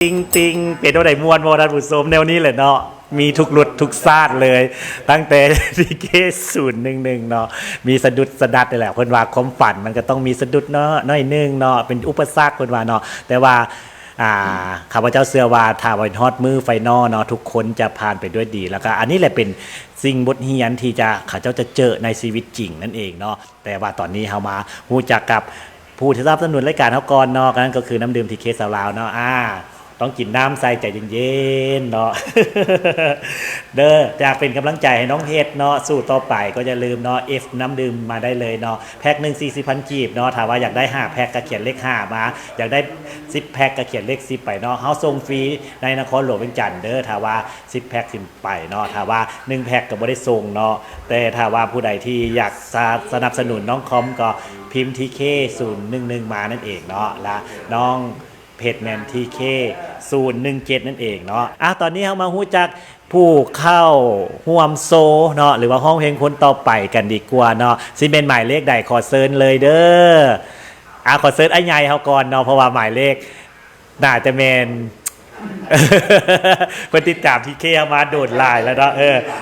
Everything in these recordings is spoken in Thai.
ติงติงเป็นอะไรมวนโมดันผู้ชมแนวนี้แหละเนาะมีทุกรสทุกชาติเลย ตั้งแต่ทีเค011เนาะมีสะดุดสะดัดนี่แหละคนว่าความฝันมันก็ต้องมีสะดุดเนาะน้อยนึงเนาะเป็นอุปสรรคคนว่าเนาะแต่ว่าข้าพเจ้าเชื่อว่าถ้าวันฮอดมือไฟนอลเนาะทุกคนจะผ่านไปด้วยดีแล้วก็อันนี้แหละเป็นสิ่งบทเรียนที่จะข้าเจ้าจะเจอในชีวิตจริงนั่นเองเนาะแต่ว่าตอนนี้เฮามาฮู้จักกับผู้ที่สนับสนุนรายการเฮาก่อนเนาะนั่นก็คือน้ำดื่มทีเคสาวลาวเนาะต้องกินน้ำใส่ใจเย็นๆเนาะ เด้ออยากเป็นกำลังใจให้น้องเพชรเนาะสู้ต่อไปก็อย่าลืมเนาะ F น้ำดื่มมาได้เลยเนาะแพ็ค1 40,000 กีบเนาะถ้าว่าอยากได้5แพ็คก็เขียนเลข5มาอยากได้10แพ็คก็เขียนเลข10ไปเนาะเฮาส่งฟรีในนครหลวงเวียงจันทน์เด้อถ้าว่า10แพ็คขึ้นไปเนาะถ้าว่า1แพ็คก็บ่ได้ส่งเนาะแต่ถ้าว่าผู้ใดที่อยากสนับสนุนน้องคอมก็พิมพ์ TK 011มานั่นเองเนาะและน้องเพจแมนทีเค017นั่นเองเนาะตอนนี้เรามาฮู้จักผู้เข้าห่วมโซเนาะหรือว่าห้องเพลงคนต่อไปกันดีกว่าเนาะซิเป็นหมายเลขใดขอเซิร์นเลยเด้อขอเซิร์นไอ้ใหญ่เฮาก่อนเนาะเพราะว่าหมายเลขน่าจะแมน เพิ่นติดตามทีเคมาโดดลายแล้วเนาะ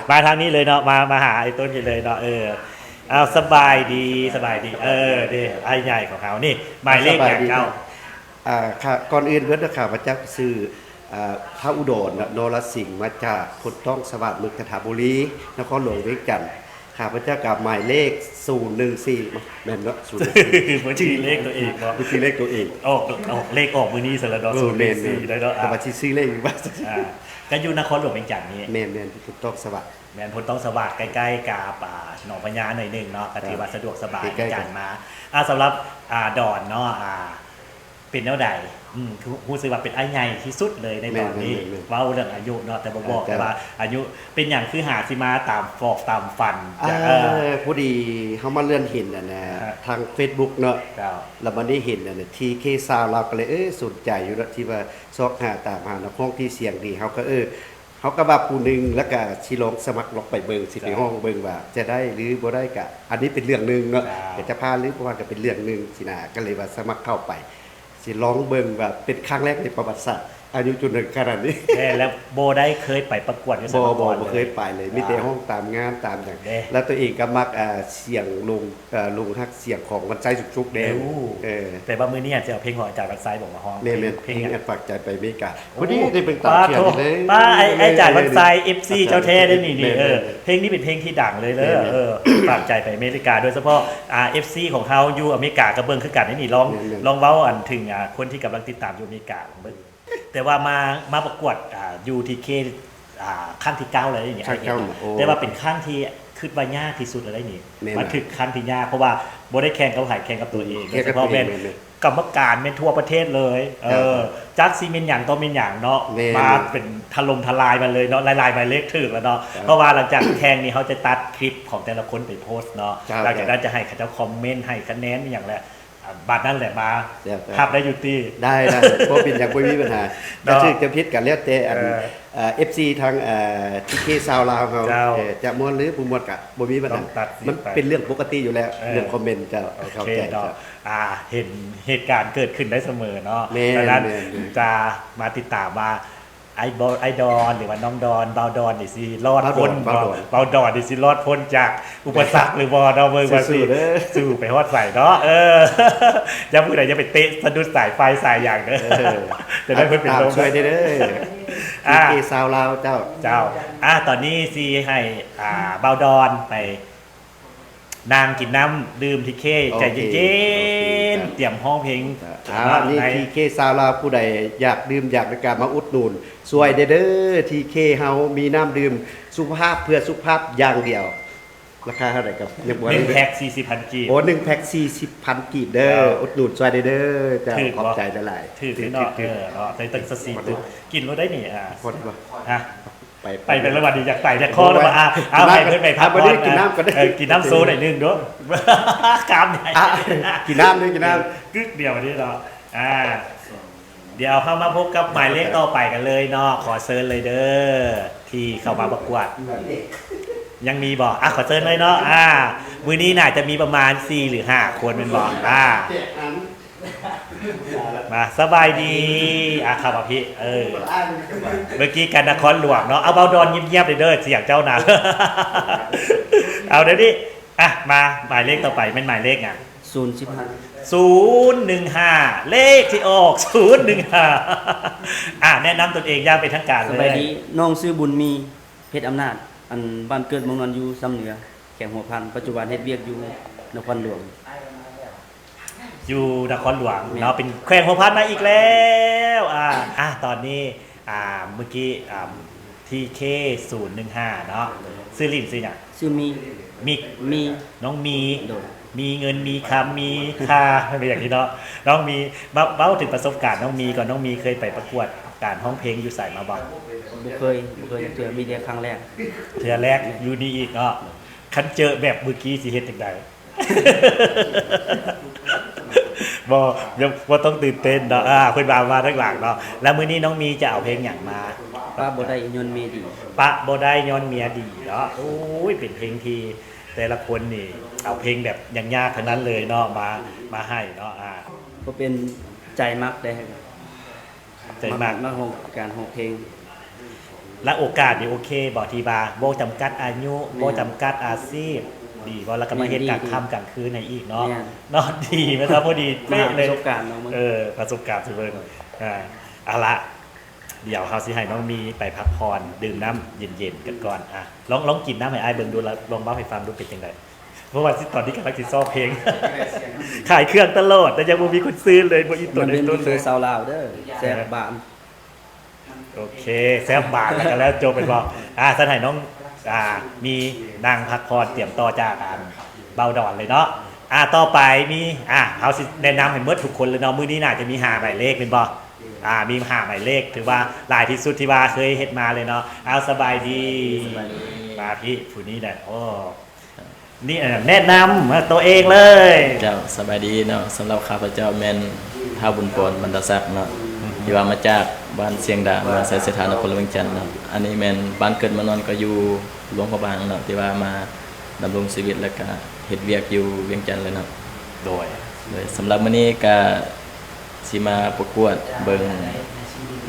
มาทางนี้เลยเนาะมาหาไอ้ต้นกันเลยเนาะสบายดีเด้ไอ้ใหญ่ของเขานี่หมายเลขอย่างเก่าก่อนอื่นเพื่อนข่าวพระเจ้าซื้อพระอุดรโนรสิงห์มาจากพุทธต้องสวัสดิ์มึกถาบุรีนครหลวงเวียงจันทน์ข้าพเจ้ากับหมายเลข014แม่นเนาะ014มือชื่อเลขตัวเองเนาะมือชื่อเลขตัวเองออกเลขออกมือนี้เสร็จแล้วเนาะ014ได้เนาะแต่ว่าชื่อเลขอยู่บ้างก็อยู่นครหลวงเวียงจันทน์นี่แม่นพุทธต้องสวัสดิ์แม่นพุทธต้องสวัสดิ์ใกล้ๆกับหนองพญาหน่อยนึงเนาะก็ถือว่าสะดวกสบายในการมาสำหรับดอนเนาะเป็นแนวใดรู้สึกว่าเป็นไอ้ใหญ่ที่สุดเลยในตอนนี้เว้าเรื่องอายุเนาะแต่บอกแต่ว่าอายุเป็นอย่างคือหาสิมาตามฟอกตามฟันพอดีเขามาเลื่อนเห็นนะทาง Facebook เนาะแล้วมันได้เห็นนะทีเคซาวเราก็เลยสนใจอยู่แล้วที่ว่าซอกหาตามหานักร้องที่เสียงดีเขาก็เขาก็ว่าผู้นึงแล้วก็สิลองสมัครลองไปเบิ่งสิไปห้องเบิ่งว่าจะได้หรือบ่ได้ก็อันนี้เป็นเรื่องนึงเนาะแต่จะพาหรือบ่ว่าก็เป็นเรื่องนึงสินะก็เลยว่าสมัครเข้าไปสิร้องเบิ่งแบบเป็นครั้งแรกในประวัติศาสตร์อายุจนถึงขนาดนี้แล้วโบได้เคยไปประกวดกับบ่เคยไปเลยมีแต่ห้องตามงานตามอย่างแล้วตัวเองก็มักเสียงลุงฮักเสียงของวันใจสุกๆแดงแต่ว่ามื้อนี้จะเอาเพลงของอาจารย์วันไซบอกมาฮ้องเพลงอันฝากใจไปอเมริกาพอดีได้เป็นตาเขียนเลยป้าไอ้อาจารย์วันไซ FC เจ้าแท้ได้นี่เพลงนี้เป็นเพลงที่ดังเลยฝากใจไปอเมริกาโดยเฉพาะFC ของเฮาอยู่อเมริกาก็เบิ่งคือกันนี่ลองเว้าอันถึงคนที่กำลังติดตามอยู่อเมริกาเบิ่งแต่ว่ามาประกวดUTK ขั้นที่9เลยนี่แต่ว่าเป็นขั้นที่คิดว่ายากที่สุดเลยนี่มันถึงขั้นที่ยากเพราะว่าบ่ได้แข่งกับไผแข่งกับตัวเองเฉพาะแม่นกรรมการแม่นทั่วประเทศเลยจักซีเมนหยังต้องเป็นหยังเนาะมาเป็นถล่มทลายมาเลยเนาะลายๆหมายเลขถึกแล้วเนาะเพราะว่าหลังจากแข่งนี่เขาจะตัดคลิปของแต่ละคนไปโพสต์เนาะหลังจากนั้นจะให้เขาเจ้าคอมเมนต์ให้คะแนนอย่างแหละบัตรนั่นแหละมาภาพได้อยู่ที่ได้เพราะเป็นอย่างไม่มีปัญหาจะชื่อจะพิษกันแล้วแต่FC ทางทีเคซาวลาวเขาจะม้วนหรือผู้ม้วนกะบ่มีปัญหามันเป็นเรื่องปกติอยู่แล้วเรื่องคอมเมนต์จะเข้าใจเห็นเหตุการณ์เกิดขึ้นได้เสมอเนาะดังนั้นจะมาติดตามว่าไอ้ดอนหรือว่าน้องดอนเบาดอนนี่สิรอดพ้นเบาดอนนี่สิรอดพ้นจากอุปสรรคหรือบ่เนาะเบิ่งว่าสิสู้ไปฮอดใส่เนาะอย่าผู้ใดอย่าไปเตะสะดุดสายไฟสายอย่างเด้อจะได้เพิ่นเป็นลมช่วยได้เด้อทีซาวลาวเจ้าตอนนี้สิให้เบาดอนไปนางกินน้ำดื่มทีเคใจเย็นๆเตรียมห้องเพลงนี่ทีเคซาวลาวผู้ใดอยากดื่มอยากในการมาอุดหนุนสวยเด้อทีเคเฮามีน้ำดื่มสุขภาพเพื่อสุขภาพอย่างเดียวราคาเท่าไหร่ครับ1แพ็ค40,000 กีบ1แพ็ค40,000 กีบเด้ออุดหนุนสวยเด้อจะขอบใจหลายๆถือเนาะไปตึงสสีตึกกินรถได้นี่คนบ่ไปเป็นระหว่างดีจากไต่จากคอแล้วมาเอาไปเพื่อนไปพักผ่อนกินน้ำก็ได้กินน้ำโซ่หน่อยนึงด้วยกามใหญ่กินน้ำนึงกินน้ำกึกเดียวนี้เนาะเดี๋ยวเข้ามาพบกับหมายเลขต่อไปกันเลยเนาะขอเซิร์นเลยเด้อที่เข้ามาประกวดยังมีบอกขอเซิร์นเลยเนาะมื้อนี้น่าจะมีประมาณ4 หรือ 5 คนเป็นบอก มาสบายดีครับพี่เมื่อกี้กันนครหลวงเนาะเอาเบาดอนเงียบๆเลยเด้อเสียงเจ้านะ เอาเดี๋ยวนี้มาหมายเลขต่อไปเป็นหมายเลขไง015เลขที่ออก015แนะนำตนเองย่างเป็นทางการเลย สบายดีน้องชื่อบุญมีเพชรอำนาจอันบ้านเกิดเมืองนอนอยู่ซ้ำเหนือแขงหัวพันปัจจุบันเฮ็ดเวียกอยู่นครหลวง อยู่นครหลวงเนาะเป็นแขวงหัวพันมาอีกแล้วตอนนี้เมื่อกี้ที่เค015เนาะซื้อลิ้นซื้อเนี่ย ชื่อมี มี น้องมี โดย มีเงินมีคำมีค่าเป็นอย่างนี้เนาะน้องมีเบ้าถึงประสบการณ์น้องมีก่อนน้องมีเคยไปประกวดการห้องเพลงอยู่ใส่มาบ้าง บ่เคยเจอมีแต่ครั้งแรก เทือแรกอยู่นี่อีกเนาะคันเจอแบบเมื่อกี้สิเฮ็ดจังได บ่ต้องตื่นเต้นเนาะเพิ่นมาทั้งหลังเนาะแล้วมื้อนี้น้องมีจะเอาเพลงหยังมา ป้าบ่ได้ยนต์เมดี ปะบ่ได้ย้อนเมียดีเนาะโอ้ยเป็นเพลงที่แต่ละคนนี่เอาเพลงแบบยากๆทั้งนั้นเลยเนาะมาให้เนาะก็เป็นใจมักได้ ใจมาก มาของการของเพลง และโอกาสนี่โอเคบ่ที่บาบ่จำกัดอายุบ่จำกัดอาชีพดีบ่แล้วก็มาเฮ็ดกลางค่ำกลางคืนให้อีกเนาะเนาะดีไหมครับพอดี มา เป๊ะเลยประสบการณ์เนาะมัน ประสบการณ์สุดเลยเอาละเดี๋ยวเฮาสิให้น้องมีไปพักผ่อนดื่มน้ำเย็นๆกันก่อนลองกินน้ำให้อ้ายเบิ่งดูแล้วลองเบ้าให้ฟังดูเป็นจังไดเพราะว่าตอนนี้กำลังสิซ้อมเพลง ขายเครื่องตลอดแต่ยังบ่มีคนซื้อเลยบ่อีตัว มัน ใด เป็น ตัวเล คือย สาวลาวเด้อแซ่บบาน โอเคแซ่บบาทแล้วกันแล้วจบเป็นบอกสถานน้องมีนางพักผ่อนเตรียมต่อจากเบาดอนเลยเนาะต่อไปมีเขาสิแนะนำให้เมื่อทุกคนเลยเนาะมื้อนี้น่าจะมีหาหมายเลขเป็นบ่มีหาหมายเลขถือว่าหลายที่สุดที่ว่าเคยเฮ็ดมาเลยเนาะเอาสบายดีมาพี่ผู้นี้ได้โอ้นี่แนะนำตัวเองเลย เจ้าสบายดีเนาะสำหรับข้าพเจ้าแม่นท้าวบุญปนบรรดาศักดิ์เนาะที่ว่ามาจากบ้านเสียงดาเมืองไสสถานนครหลวงจันทน์เนาะอันนี้แม่นบ้านเกิดมานอนก็อยู่หลวงพระบางเนาะที่ว่ามาดำรงชีวิตแล้วก็เฮ็ดเวียกอยู่เวียงจันทน์เลยเนาะโดยสำหรับมื้อนี้ก็สิมาประกวดเบิ่ง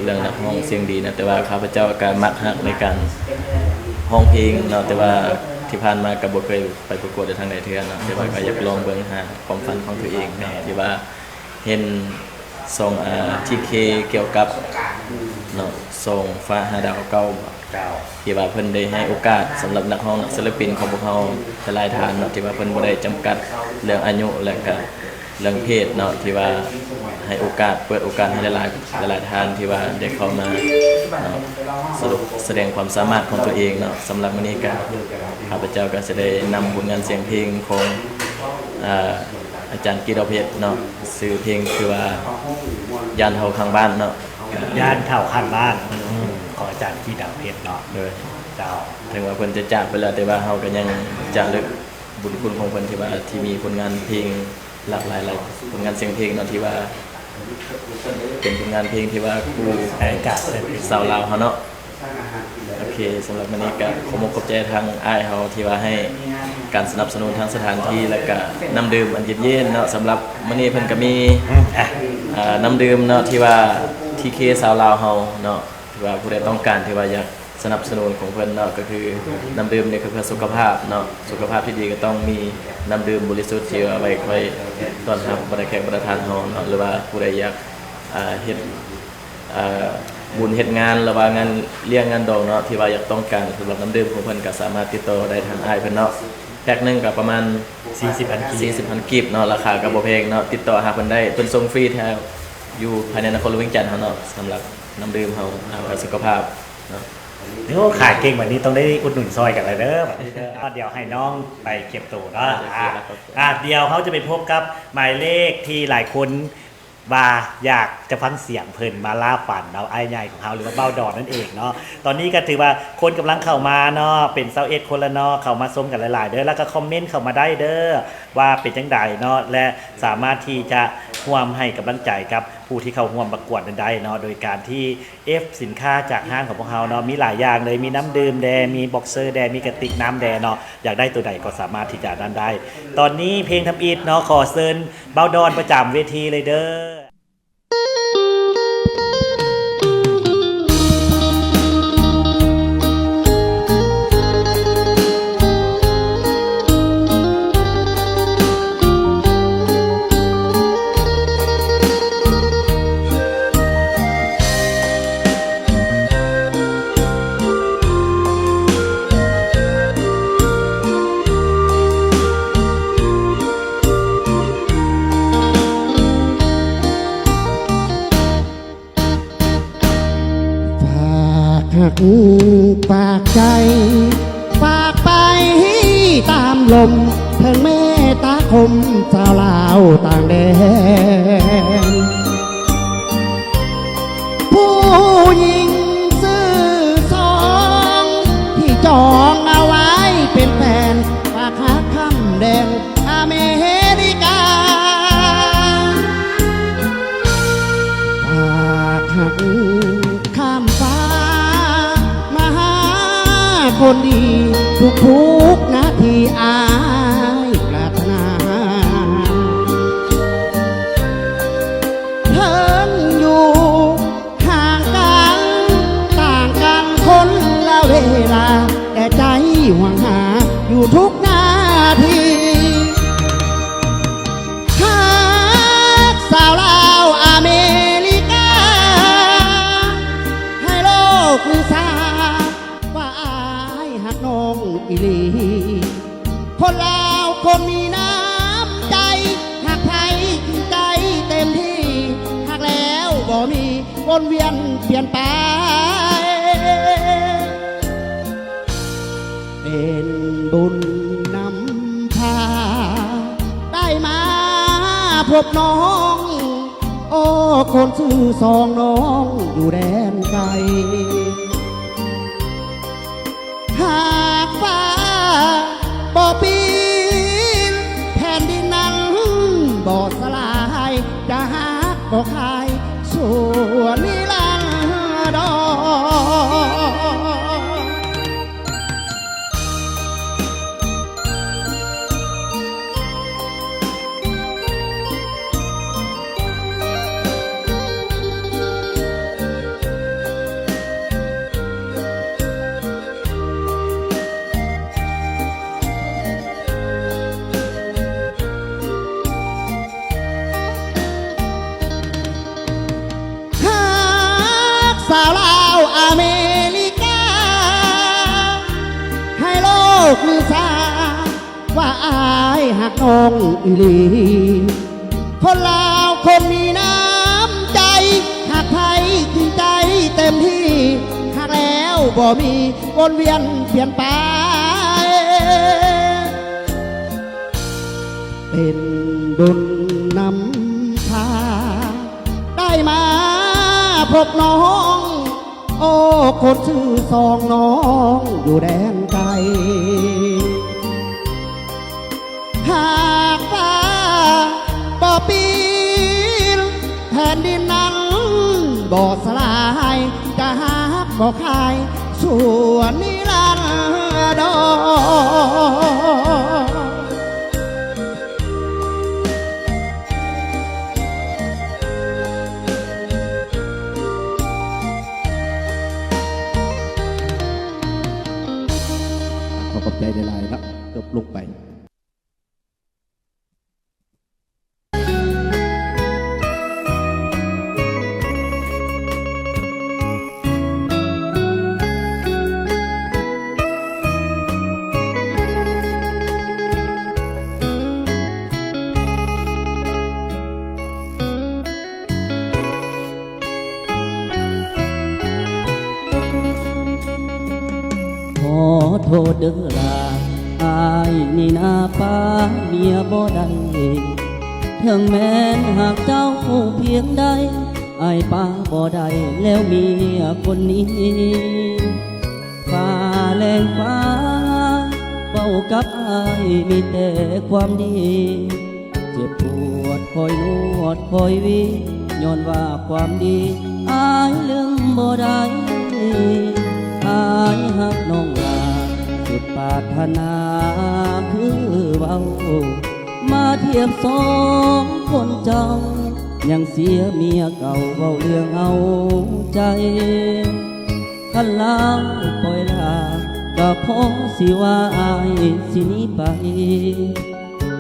เรื่องนักร้องเสียงดีนะแต่ว่าข้าพเจ้าก็มักฮักในการร้องเพลงเนาะแต่ว่าที่ผ่านมาก็บ่เคยไปประกวดในทางใดเทื่อเนาะแต่ว่าก็อยากลองเบิ่งหาความฝันของตัวเองเนาะที่ว่าเห็นส่งที่เคเกี่ยวกับเนาะส่งฟ้าหาดาวเก่าที่ว่าเพิ่นได้ให้โอกาสสำหรับนักร้องนักศิลปินของพวกเราหลายท่านเนาะที่ว่าเพิ่นบ่ได้จำกัดเรื่องอายุและก็เรื่องเพศเนาะที่ว่าให้โอกาสเปิดโอกาสให้หลายท่านที่ว่าได้เข้ามาเนาะแสดงความสามารถของตัวเองเนาะสำหรับมื้อนี้ก็ข้าพเจ้าก็จะได้นำผลงานเสียงเพลงของอาจารย์กีรเพชรเนาะชื่อเพลงคือว่ายานเฮาข้างบ้านเนาะ ย่านเท่าข้างบ้านของอาจารย์ที่ดาวเพชรเนาะ โดย เจ้า ถึงว่าเพิ่นจะจากไปแล้วแต่ว่าเฮาก็ยังจะลึกบุญคุณของเพิ่นที่ว่าที่มีผลงานเพลงหลากหลายผลงานเสียงเพลงเนาะที่ว่าเป็นผลงานเพลงที่ว่าครู อากาศเป็น สาวลาวเฮาเนาะโอเคสำหรับวันนี้ก็ขอมขอบใจทางอ้ายเฮาที่ว่าให้การสนับสนุนทางสถานที่และก็น้ำดื่มอันเย็นๆเนาะสำหรับมื้อนี้เพิ่นก็มีน้ำดื่มเนาะที่ว่าทีเคสาวลาวเฮาเนาะที่ว่าผู้ใดต้องการที่ว่าอยากสนับสนุนของเพิ่นเนาะก็คือน้ำดื่มนี่คือเพื่อสุขภาพเนาะสุขภาพที่ดีก็ต้องมีน้ำดื่มบริสุทธิ์ที่เอาไว้ค่อยต้อนรับบริแขกบริทานเฮาเนาะหรือว่าผู้ใดอยากเฮ็ดบุญเฮ็ดงานหรือว่างานเลี้ยงงานดองเนาะที่ว่าอยากต้องการสำหรับน้ำดื่มของเพิ่นก็สามารถติดต่อได้ทางอ้ายเพิ่นเนาะแพ็คนึงก็ประมาณ 40,000 กีบเนาะราคาก็บ่แพงเนาะติดต่อหาเพิ่นได้เพิ่นส่งฟรีแท้อยู่ภายในนครหลวงเวียงจันทน์เฮาเนาะสำหรับน้ำดื่มเฮาเพื่อสุขภาพเนาะ นี่ขายเก่งแบบนี้ต้องได้อุดหนุนซอยกันเลยเด้อเดี๋ยวให้น้องไปเก็บตัวเนาะเดี๋ยวเขาจะไปพบกับหมายเลขที่หลายคนว่าอยากจะฟังเสียงเพิ่นมาล่าฝันเราไอ้ใหญ่ของเขาหรือว่าเบ้าดอนนั่นเองเนาะตอนนี้ก็ถือว่าคนกำลังเข้ามาเนาะเป็น21คนละเนาะเข้ามาชมกันหลายๆเด้อแล้วก็คอมเมนต์เข้ามาได้เด้อว่าเป็นจังใดเนาะและสามารถที่จะร่วมให้กำลังใจกับผู้ที่เข้าร่วมประกวดนั้นได้เนาะโดยการที่ F สินค้าจากห้างของพวกเราเนาะมีหลายอย่างเลยมีน้ำดื่มแดงมีบ็อกเซอร์แดงมีกระติกน้ำแดงเนาะอยากได้ตัวใดก็สามารถที่จะนั้นได้ ตอนนี้เพลงทำอิฐเนาะขอเชิญเบ้าดอนประจำเวทีเลยเด้อ หักฝากใจฝากไปตามลมเพิ่งเมตตาคมสาวลาวต่างแดนผู้หญิงซื่อสองที่จองเอาไว้เป็นแฟนฝากหักคำแดงอเมริกาฝากหักข้ามฟ้ามาหาคนดีทุกนาทีอายปรารถนาเพิ่งอยู่ห่างกันต่างกันคนละเวลาแต่ใจหวังหาอยู่ทุกนาทีหากสาวลาวอเมริกาให้โลกลือทราบว่าอายหักน้องอีหลีคนลาวคนมีน้ำใจหักไทยจริงใจเต็มที่หักแล้วบ่มีวนเวียนเปลี่ยนไปเป็นบุญนำพาได้มาพบน้อง โอ้คนซื่อสองน้องอยู่แดนไกลหากฟ้าบ่ปีนแผ่นดินนั้นบ่สลายจะหักบ่คายชั่วนิรันดร สาวลาวอเมริกาให้โลกลือทราบว่าอายหักน้องอีหลีคนลาวคนมีน้ำใจหักไทยจริงใจเต็มที่หักแล้วบ่มีวนเวียนเปลี่ยนไปเป็นบุญนำพาได้มาพบน้อง โอ้คนชื่อสองน้องอยู่แดนไกลหากฟ้าบ่ปีนแผ่นดินนั้นบ่สลายจะหักบ่คายส่วนนิรันดรขอบใจในไลน์แล้วจบลงไป ขอโทษเด้อลาอายนี่นาป้าเมียบ่ได้ถึงแม้นหากเจ้าเพียงใดอายป้าบ่ได้แล้วเมียคนนี้ฟ้าแรงฟ้าเฝ้ากับอายมีแต่ความดีเจ็บปวดคอยนวดคอยวีย้อนว่าความดีอายลืมบ่ได้อายหักน้องลาสุดปรารถนาคือเบามาเทียบสองคนเจ้ายังเสียเมียเก่าเบาเรื่องเอาใจคันลาปล่อยลาก็พอสิว่าอายสิหนีไป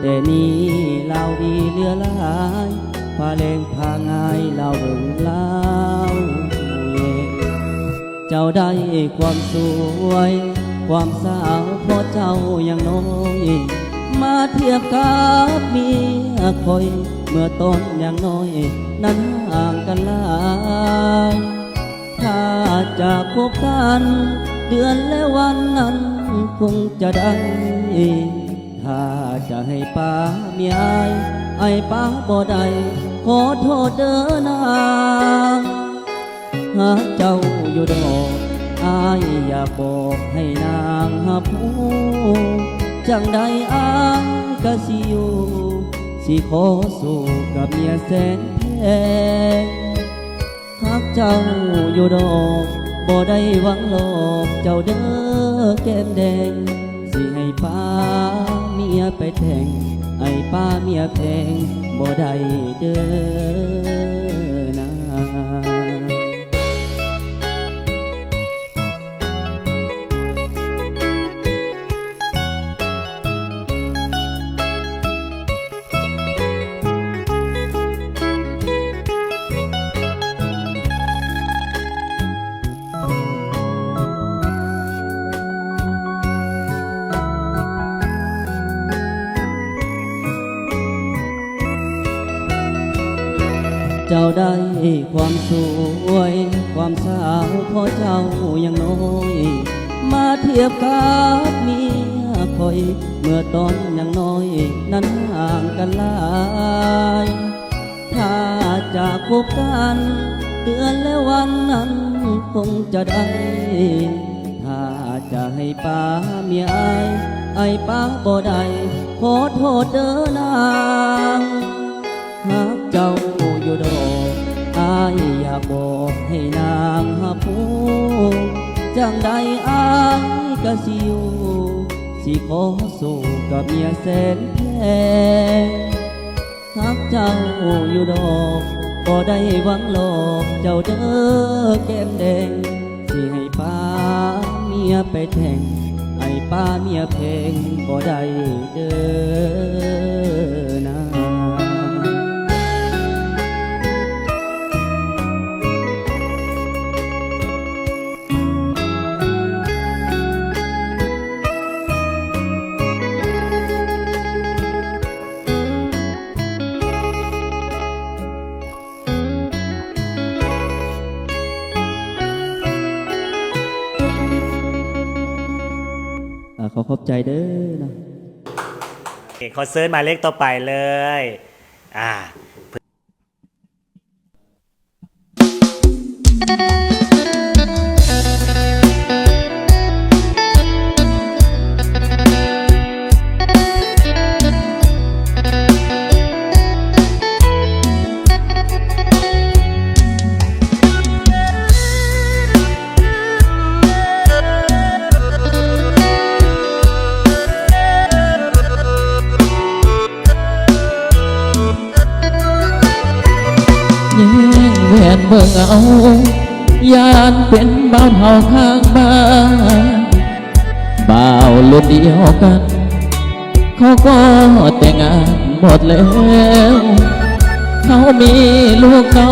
แต่นี่เล่าดีเหลือหลายพาแรงพาง่ายเล่าเบิ่งเล่าเจ้าได้ความสวยความสาวเพราะเจ้ายังน้อยมาเทียบกับเมียคอยเมื่อตอนยังน้อยนั้นห่างกันหลายถ้า จะพบกันเดือนและวันนั้นคงจะได้ถ้าจะให้ป้าเมียไอ้ป้าบ่ได้ขอโทษเด้อนางหากเจ้าอยู่ดอกอายอยากบอกให้นางหับหูจังใดอายก็สิอยู่สิขอสู้กับเมียแสนแพงหากเจ้าอยู่ดอกบ่ได้หวังหลอกเจ้าเด้อแก้มแดงสิให้ป้าเมียไปแทงไอ้ป้าเมียแพงบ่ได้เด้อนะ เจ้าได้ความสวยความสาวเพราะเจ้ายังน้อยมาเทียบกับเมียคอยเมื่อตอนยังน้อยนั้นห่างกันหลายถ้าจะพบกันเดือนและวันนั้นคงจะได้ถ้าจะให้ป้าเมียไอ้ป้าบ่ได้ขอโทษเด้อนางหากเจ้าอยู่ดอกอายอยากบอกให้นางหับหูจังใดอายก็สิอยู่สิขอสู้กับเมียแสนแพงหากเจ้าอยู่ดอกบ่ได้หวังหลอกเจ้าเด้อแก้มแดงสิให้ป้าเมียไปแทงไอ้ป้าเมียเพลงบ่ได้เด้อนะ ขอขอบใจเด้อนะ ขอเซิร์ชหมายเลขต่อไปเลยแหวนเบิ่งเอายานเป็นบ่าวเฒ่าข้างบ้านบ่าวรุ่นเดียวกันเขาก็แต่งงานหมดแล้วเขามีลูกเก่า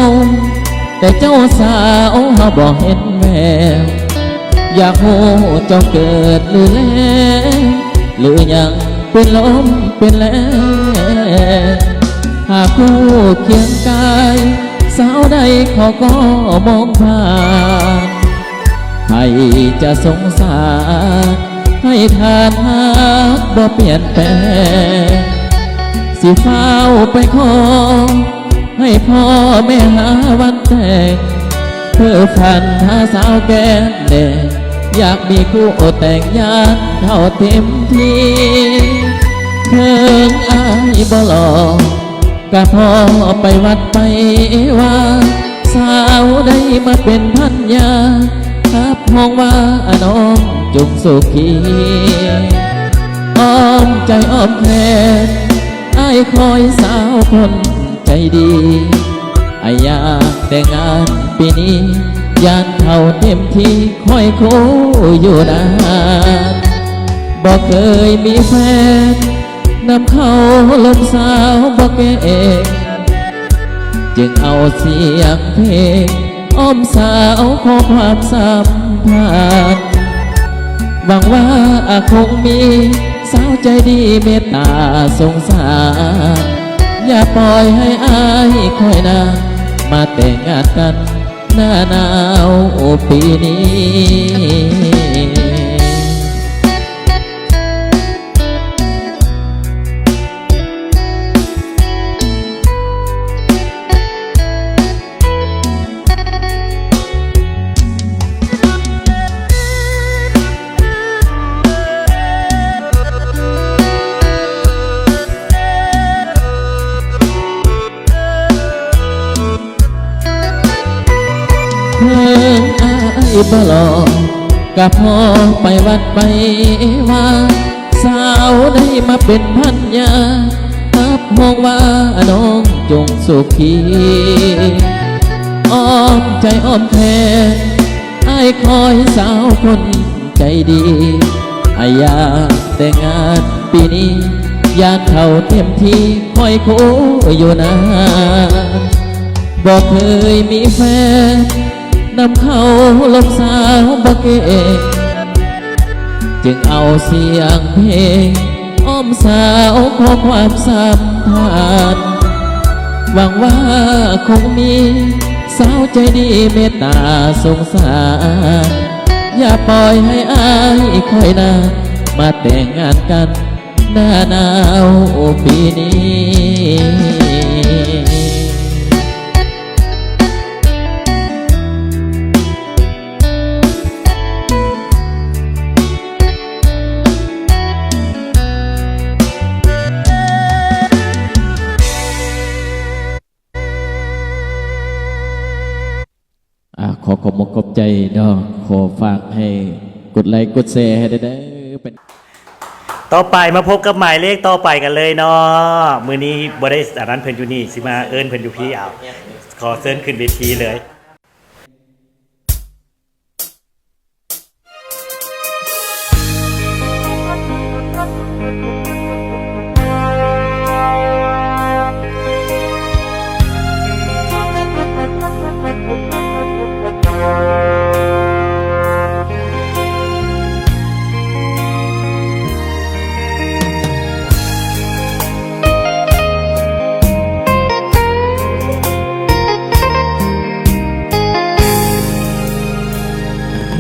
แต่เจ้าสาวเขาบอกเห็นแววอยากหูเจ้าเกิดหรือแล้วหรือยังเป็นลมเป็นแล้หากคู่เคียงกายสาวใดเขาก็มองผ่านใครจะสงสารให้ทานหักบ่เปลี่ยนแปลงสิเฝ้าไปขอให้พ่อแม่หาวันแต่งเพื่อฝันหาสาวแก้มแดงอยากมีคู่แต่งงานเท่าเต็มที่เพิ่งอายบ่หลอกก็พอไปวัดไปว่าสาวได้มาเป็นพันยาครับห้องว่าน้องจงสุขีอ้อมใจอ้อมแขนอ้ายคอยสาวคนใจดีอ้ายอยากแต่งงานปีนี้ยานเท่าเต็มที่คอยคู่อยู่นานบอกเคยมีแฟนนำเขาลมสาวบอกเองจึงเอาเสียงเพลงอ้อมสาวขอความสัมพันธ์หวังว่าคงมีสาวใจดีเมตตาสงสารอย่าปล่อยให้อายคอยนานมาแต่งงานกัน หน้าหนาวปีนี้ เพิ่งอายบ่หลอกกะพอไปวัดไปว่าสาวได้มาเป็นพันยาทับห้องว่าน้องจงสุขีอ้อมใจอ้อมแทนอายคอยสาวคนใจดีอายอยากแต่งงานปีนี้อยากเข้าเต็มที่คอยโคอยู่นานบอกเคยมีแฟนนำเข้าลมสาวบ่เก่งจึงเอาเสียงเพลงอ้อมสาวขอความสัมพันธ์หวังว่าคงมีสาวใจดีเมตตาสงสารอย่าปล่อยให้อายคอยนานมาแต่งงานกันหน้าหนาวปีนี้ ขอขอบมกขอบใจเนาะขอฝากให้กดไลค์กดแชร์ให้ได้เป็น ต่อไปมาพบกับหมายเลขต่อไปกันเลยเนาะมื้อนี้บ่ได้อันนั้นเพิ่นอยู่นี่สิมาเอิ้นเพิ่นอยู่พี่เอาขอเชิญขึ้นเวทีเลย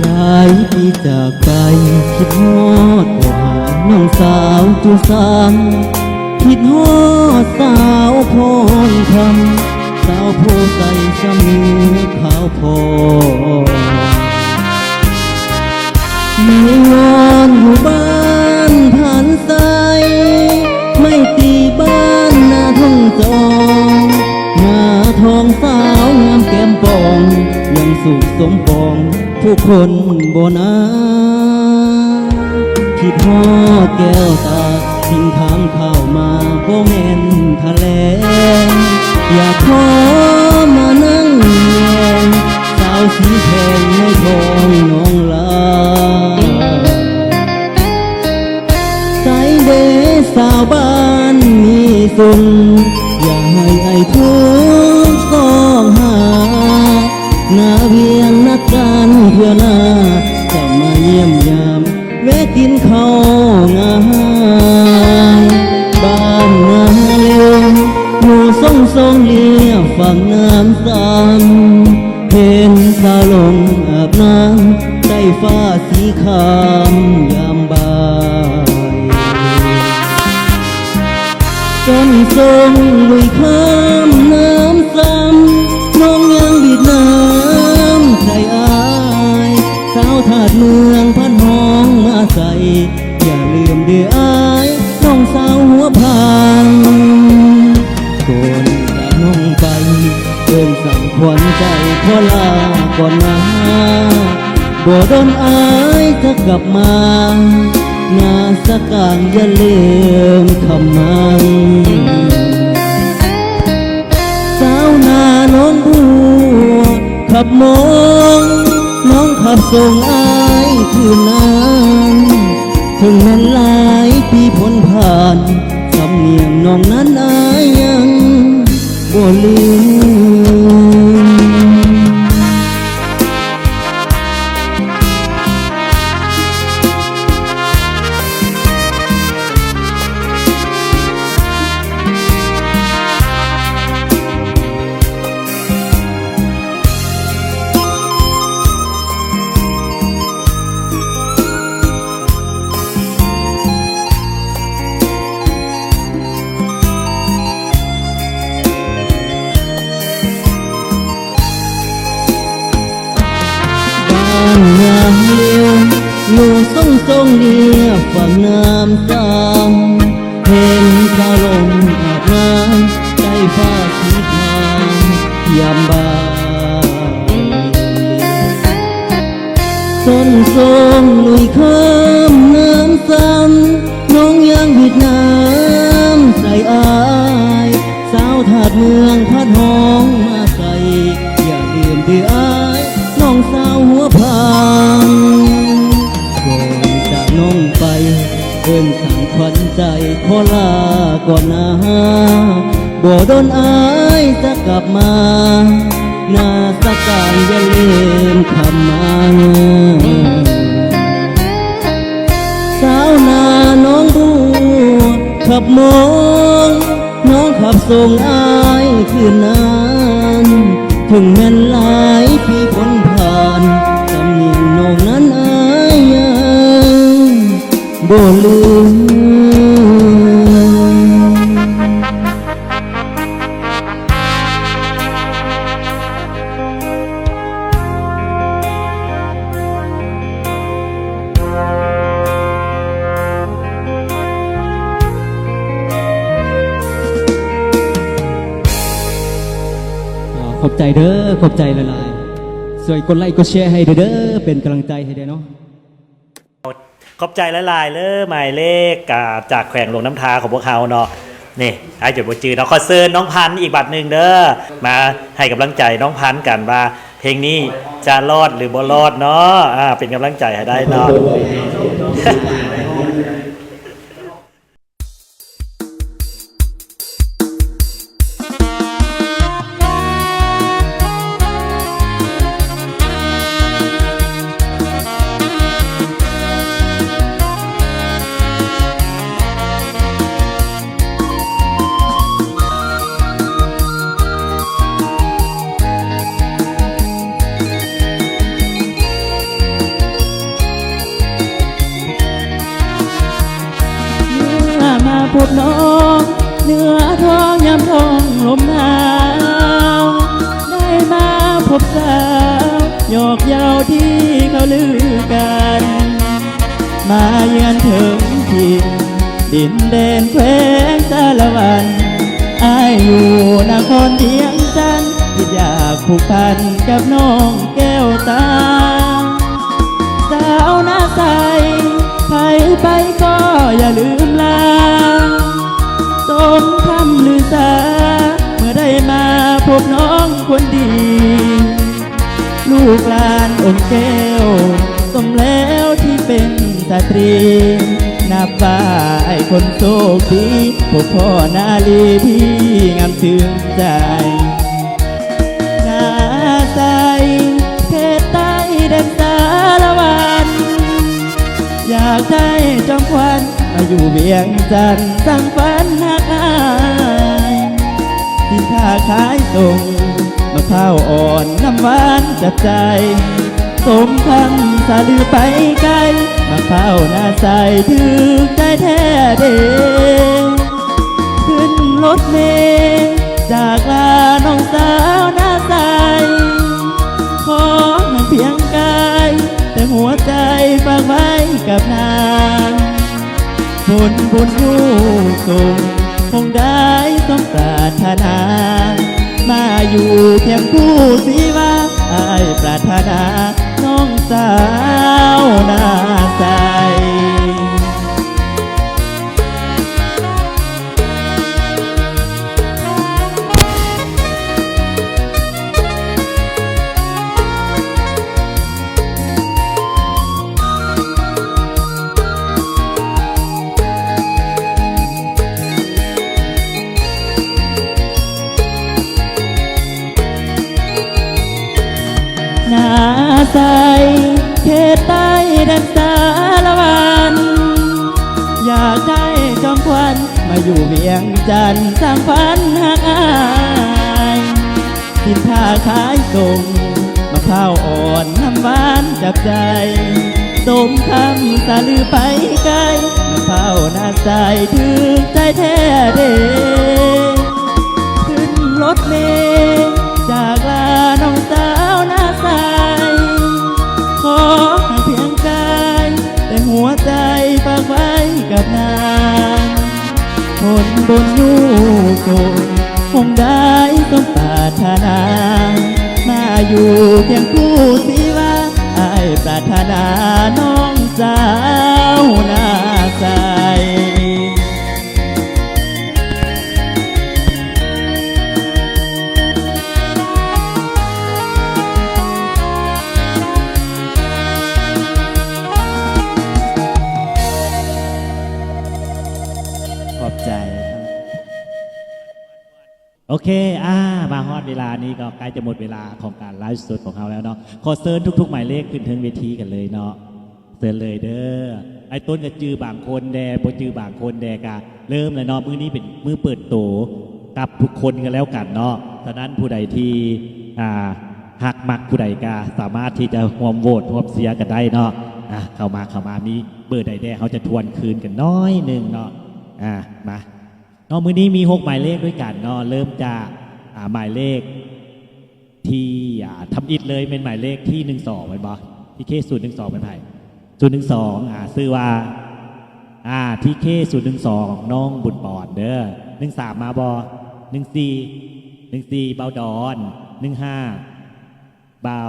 หลายปีจากไปคิดฮอดบ่หาน้องสาวจุสานคิดฮอดสาวพรคำสาวโพใส่สมือขาวพอไม่วอนอยู่บ้านผ่านใสไม่ตีบ้านหน้าท้องจองหน้าทองสาวงามแก้มปองยังสุขสมปองผู้คนบ่นาคิดฮอดแก้วตาสิ่งทางเข้ามาบ่แม่นทะเลอยากขอมานั่งแยงสาวสีแพงในทองน้องลาใส่เดสาวบ้านมีสุนอย่าให้ไอ้ทุกข์ซ้องหาหน้าเวียงนัดกันเพื่อหน้าจะมาเยี่ยมยามแวะกินข้าวงามบ้านนาเลมอยู่ทรงเลียฝั่งน้ำซ้ำเห็นสาวลงอาบน้ำใต้ฟ้าสีครามยามบ่ายจนทรงลุยข้ามน้ำซ้ำน้องยังบิดน้ำใส่อายสาวถาดเมืองพัดห้องมาใส่อย่าลืมเดืออายน้องสาวหัวพังก่อนจากน้องไปเดินสั่งขวัญใจขอลาก่อนนะบ่โดนอายจะกลับมานาสการอย่าลืมคำมันสาวนาน้องบัวขับมองน้องขับส่งอายคืนนั้นถึงแม้นหลายปีพ้นผ่านสำเนียงน้องนั้นอายยังบ่ลืม านงามเลี้ยวอยู่ทรงเดียฝั่งน้ำตามเห็นคาลมอาบน้ำใจฟ้าสีขาว ยามบ่ายส้นทรงลุยข้ามน้ำซ้ำน้องยังหิดน้ำใส่อายสาวถาดเมืองพัดห้องมาใส่อย่าลืมเดืออายน้องสาวหัวพานก่อนจากน้องไปเอิ้นสั่งขวัญใจขอลาก่อนนะบ่โดนอายจะกลับมาหน้าสักการอย่าลืมคำมาสาวนาน้องบัวขับมองน้องขับส่งอายคืนนั้นถึงแม่นหลายปีพ้นผ่านจำเนียงน้องนั้นอายยังบ่ลืมขอบใจเด้อขอบใจหลายๆสวยกดไลค์กดแชร์ให้เด้อเป็นกำลังใจให้เด้อเนาะ ขอบใจหลายๆเลยหมายเลขจากแขวงหลวงน้ำทาของพวกเขาเนาะนี่ไอ้จุดบจือเนาะขอเชิญน้องพันธุ์อีกบัตรหนึ่งเด้อมาให้กำลังใจน้องพันธุ์กันว่าเพลงนี้จะรอดหรือบ่รอดเนาะเป็นกำลังใจให้ได้เนาะ มาพบน้องเนื้อทองยามทองลมหนาวได้มาพบสาวหยอกเย้าที่เขาลือกันมาเยือนถึงถิ่นดินแดนแคว้งสารวันอ้ายอยู่นครเทียงจันทร์คิดอยากผูกพันกับน้องแก้วตาสาวหน้าใสใครไปก็อย่าลืมลาสมคำลือสาเมื่อได้มาพบน้องคนดี ลูกหลานองค์แก้วสมแล้วที่เป็นสตรีนับว่าไอ้คนโชคดีพบพ่อนาลีพี่งามถึงใจนาใสเขตใต้แดนสารวัน อยากได้จอมควันมาอยู่เวียงจันทร์สร้างฝันหักอายที่ท่าขายส่งมะพร้าวอ่อนน้ำหวานจับใจสมคำสาลือไปไกลมะพร้าวหน้าใสถึกใจแท้เด้ขึ้นรถเมล์จากลาน้องสาวหน้าใสขอให้เพียงกายแต่หัวใจฝากไว้กับนางผลบุญอยู่สูงคงได้สมปรารถนามาอยู่เพียงคู่สีว่าอ้ายปรารถนาน้องสาวหน้าใสหน้าใสเขตใต้แดนสารวัน อยากได้จอมควันมาอยู่เวียงจันทร์สร้างฝันหักอายสินค้าขายส่งมะพร้าวอ่อนน้ำหวานจับใจสมคำสาลือไปไกลมะพร้าวหน้าใสถึงใจแท้เด้ขึ้นรถเมล์จากลาน้องสาวหน้าใสขอ บนอยู่โกคงได้สมปรารถนา มาอยู่เพียงคู่สิว่าอายปรารถนาน้องสาวหน้าใส ขอบใจครับโอเคมาฮอดเวลานี้ก็ใกล้จะหมดเวลาของการไลฟ์สดของเราแล้วเนาะขอเซิร์นทุกๆหมายเลขขึ้นถึงเวทีกันเลยเนาะเซิร์นเลยเด้อไอ้ต้นจะจือบางคนแดบ่จือบางคนแดกะเริ่มเลยเนาะมื้อนี้เป็นมื้อเปิดโตกับทุกคนกันแล้วกันเนาะฉะนั้นผู้ใดที่หักมักผู้ใดก็สามารถที่จะร่วมโหวตร่วมเสียร์กันได้เนาะเข้ามามีเบอร์ใดแดเขาจะทวนคืนกันน้อยหนึ่งเนาะมาเนาะมื้อนี้มี6หมายเลขด้วยกันเนาะเริ่มจากหมายเลขที่ทำอิฐเลยเป็นหมายเลขที่12เป็นบอที่เค012เป็นไผ่012ซื้อว่าที่เค012น้องบุญปอดเด้อ13มาบอ14เบาดอน15เบา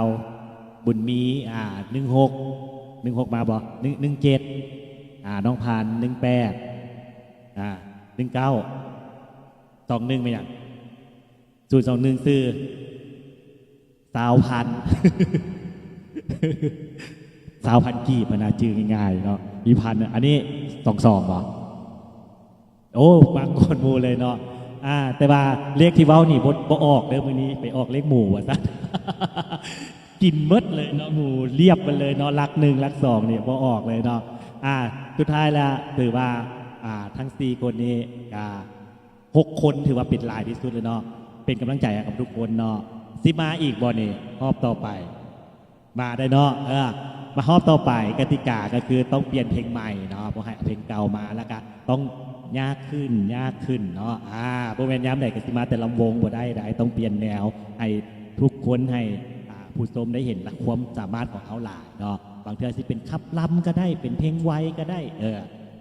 บุญมี16มาบอ17น้องพาน1819 21ไม่อย่าง021ซื้อ20,000กีบมันจือง่ายๆเนาะมีพันอันนี้22บ่โอ้บางคนมูเลยเนาะแต่ว่าเลขที่เว้านี่บ่ออกเด้อมื้อนี้ไปออกเลขหมู่ว่าซะ กินมดเลยเนาะหมู่เรียบไปเลยเนาะลัก1ลัก2นี่บ่ออกเลยเนาะสุดท้ายแล้วถือว่าทั้ง4คนนี้6คนถือว่าเป็นหลายที่สุดเลยเนาะเป็นกำลังใจกับทุกคนเนาะสิมาอีกบ่นี่รอบต่อไปมาได้เนาะมาฮอบต่อไปกติกาก็คือต้องเปลี่ยนเพลงใหม่เนาะเพราะให้เพลงเก่ามาแล้วก็ต้องยากขึ้นเนาะบ่แม่นย้ำใดก็สิมาแต่ลำวงบ่ได้ต้องเปลี่ยนแนวให้ทุกคนให้ผู้ชมได้เห็นความสามารถของเขาหลายเนาะบางเทื่อสิเป็นคับลำก็ได้เป็นเพลงไวก็ได้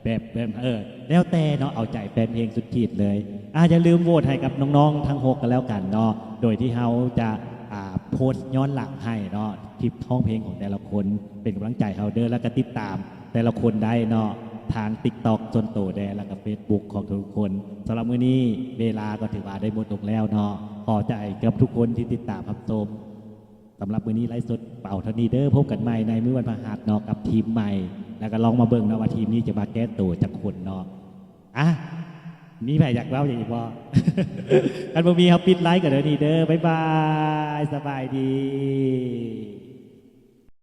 แบบแล้วแต่เนาะเอาใจแฟนเพลงสุดขีดเลยอย่าลืมโหวตให้กับน้องๆทั้ง6กันแล้วกันเนาะโดยที่เขาจะโพสต์ย้อนหลังให้เนาะคลิปท้องเพลงของแต่ละคนเป็นกำลังใจเขาเด้อแล้วก็ติดตามแต่ละคนได้เนาะทาง TikTok จนโตแดแล้วก็ Facebook ของทุกคนสำหรับมื้อนี้เวลาก็ถือว่าได้หมดลงแล้วเนาะขอใจกับทุกคนที่ติดตามรับชมสำหรับมื้อนี้ไลฟ์สดเป่าเท่านี้เด้อพบกันใหม่ในมื้อวันพฤหัสเนาะกับทีมใหม่แล้วก็ลองมาเบิ่งนะว่าทีมนี้จะมาแก้ตัวจากคนเนาะมีแผลอยากเล่าอย่างอีกบ่อันบ่มีเขาปิดไลฟ์กันเด้อนี่เด้อบ๊ายบายสบายดี